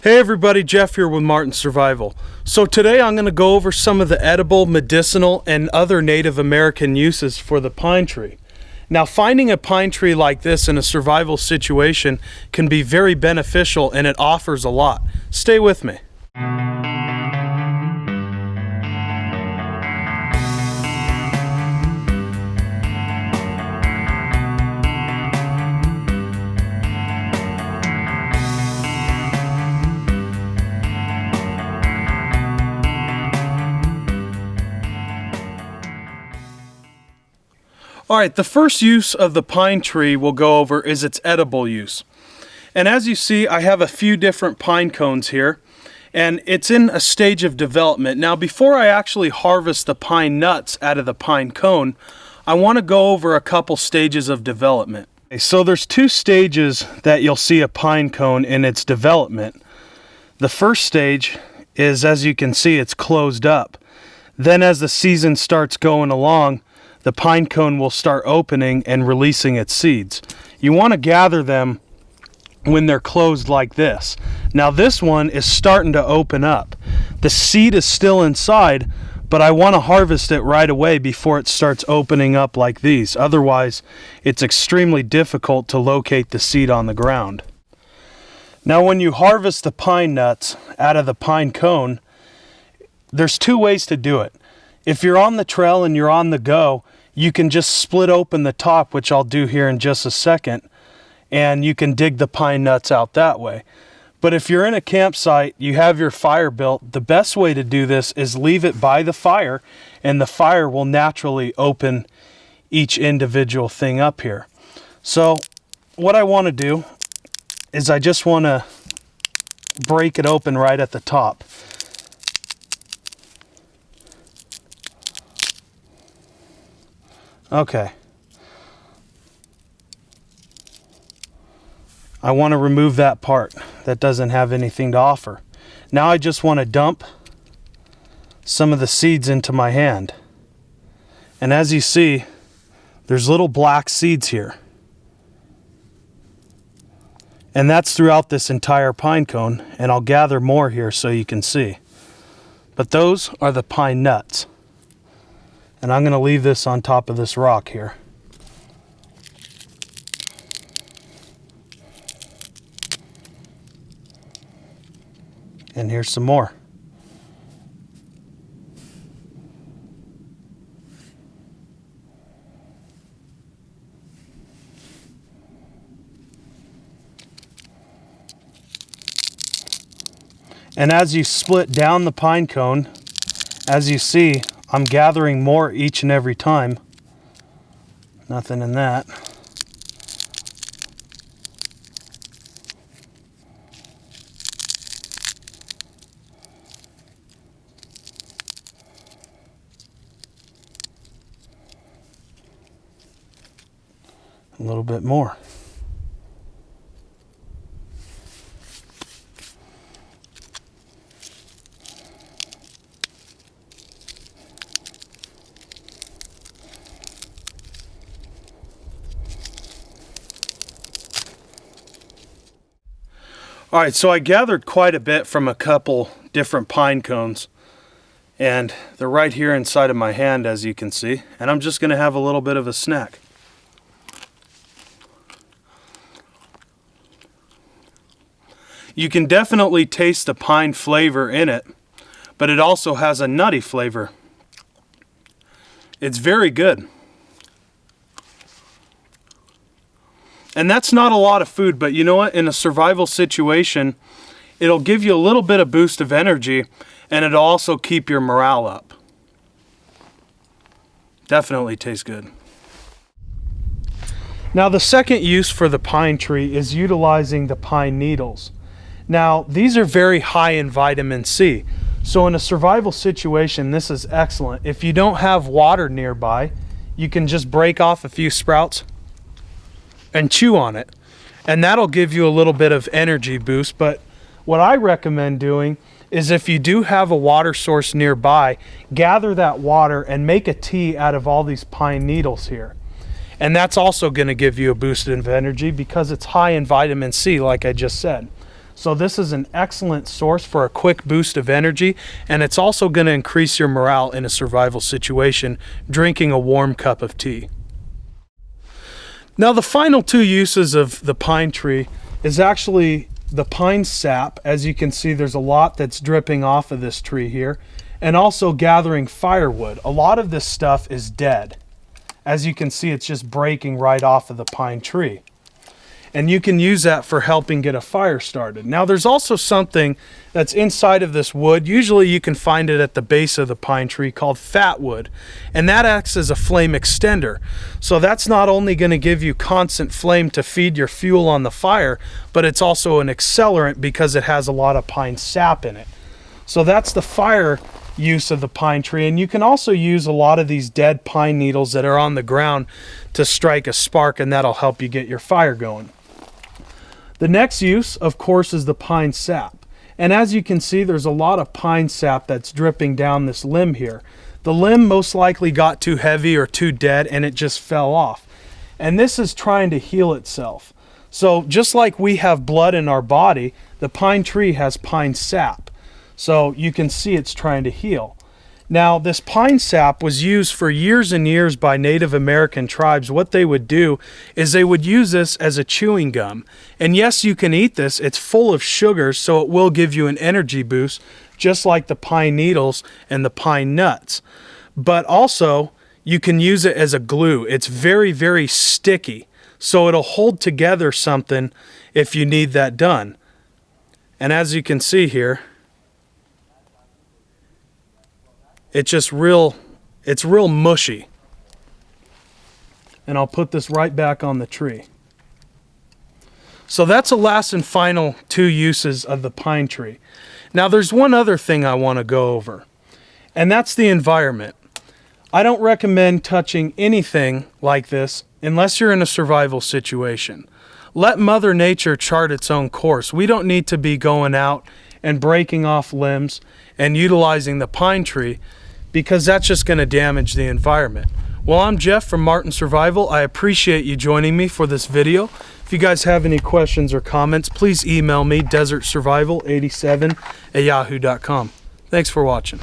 Hey everybody, Jeff here with Martin Survival. So today I'm going to go over some of the edible, medicinal, and other Native American uses for the pine tree. Now, finding a pine tree like this in a survival situation can be very beneficial, and it offers a lot. Stay with me. Alright, the first use of the pine tree we'll go over is its edible use. And as you see, I have a few different pine cones here, and it's in a stage of development. Now, before I actually harvest the pine nuts out of the pine cone, I want to go over a couple stages of development. So there's two stages that you'll see a pine cone in its development. The first stage is, as you can see, it's closed up. Then as the season starts going along, the pine cone will start opening and releasing its seeds. You want to gather them when they're closed like this. Now this one is starting to open up. The seed is still inside, but I want to harvest it right away before it starts opening up like these. Otherwise, it's extremely difficult to locate the seed on the ground. Now when you harvest the pine nuts out of the pine cone, there's two ways to do it. If you're on the trail and you're on the go, you can just split open the top, which I'll do here in just a second, and you can dig the pine nuts out that way. But if you're in a campsite, you have your fire built, the best way to do this is leave it by the fire, and the fire will naturally open each individual thing up here. So what I want to do is I just want to break it open right at the top. Okay. I want to remove that part that doesn't have anything to offer. Now I just want to dump some of the seeds into my hand. And as you see, there's little black seeds here. And that's throughout this entire pine cone, and I'll gather more here so you can see. But those are the pine nuts. And I'm going to leave this on top of this rock here. And here's some more. And as you split down the pine cone, as you see, I'm gathering more each and every time. Nothing in that. A little bit more. Alright, so I gathered quite a bit from a couple different pine cones, and they're right here inside of my hand, as you can see, and I'm just going to have a little bit of a snack. You can definitely taste the pine flavor in it, but it also has a nutty flavor. It's very good. And that's not a lot of food, but you know what? In a survival situation, it'll give you a little bit of boost of energy, and it'll also keep your morale up. Definitely tastes good. Now, the second use for the pine tree is utilizing the pine needles. Now, these are very high in vitamin C. So in a survival situation, this is excellent. If you don't have water nearby, you can just break off a few sprouts and chew on it, and that'll give you a little bit of energy boost. But what I recommend doing is, if you do have a water source nearby, gather that water and make a tea out of all these pine needles here. And that's also going to give you a boost of energy because it's high in vitamin C, like I just said. So this is an excellent source for a quick boost of energy, and it's also going to increase your morale in a survival situation, drinking a warm cup of tea. Now the final two uses of the pine tree is actually the pine sap. As you can see, there's a lot that's dripping off of this tree here, and also gathering firewood. A lot of this stuff is dead. As you can see, it's just breaking right off of the pine tree. And you can use that for helping get a fire started. Now there's also something that's inside of this wood. Usually you can find it at the base of the pine tree, called fat wood. And that acts as a flame extender. So that's not only going to give you constant flame to feed your fuel on the fire, but it's also an accelerant because it has a lot of pine sap in it. So that's the fire use of the pine tree. And you can also use a lot of these dead pine needles that are on the ground to strike a spark, and that'll help you get your fire going. The next use, of course, is the pine sap. And as you can see, there's a lot of pine sap that's dripping down this limb here. The limb most likely got too heavy or too dead and it just fell off. And this is trying to heal itself. So just like we have blood in our body, the pine tree has pine sap. So you can see it's trying to heal. Now, this pine sap was used for years and years by Native American tribes. What they would do is they would use this as a chewing gum. And yes, you can eat this. It's full of sugars, so it will give you an energy boost, just like the pine needles and the pine nuts. But also, you can use it as a glue. It's very, very sticky, so it'll hold together something if you need that done. And as you can see here, it's real mushy. And I'll put this right back on the tree. So that's the last and final two uses of the pine tree. Now there's one other thing I want to go over, and that's the environment. I don't recommend touching anything like this unless you're in a survival situation. Let Mother Nature chart its own course. We don't need to be going out and breaking off limbs and utilizing the pine tree, because that's just going to damage the environment. Well, I'm Jeff from Martin Survival. I appreciate you joining me for this video. If you guys have any questions or comments, please email me, desertsurvival87@yahoo.com. Thanks for watching.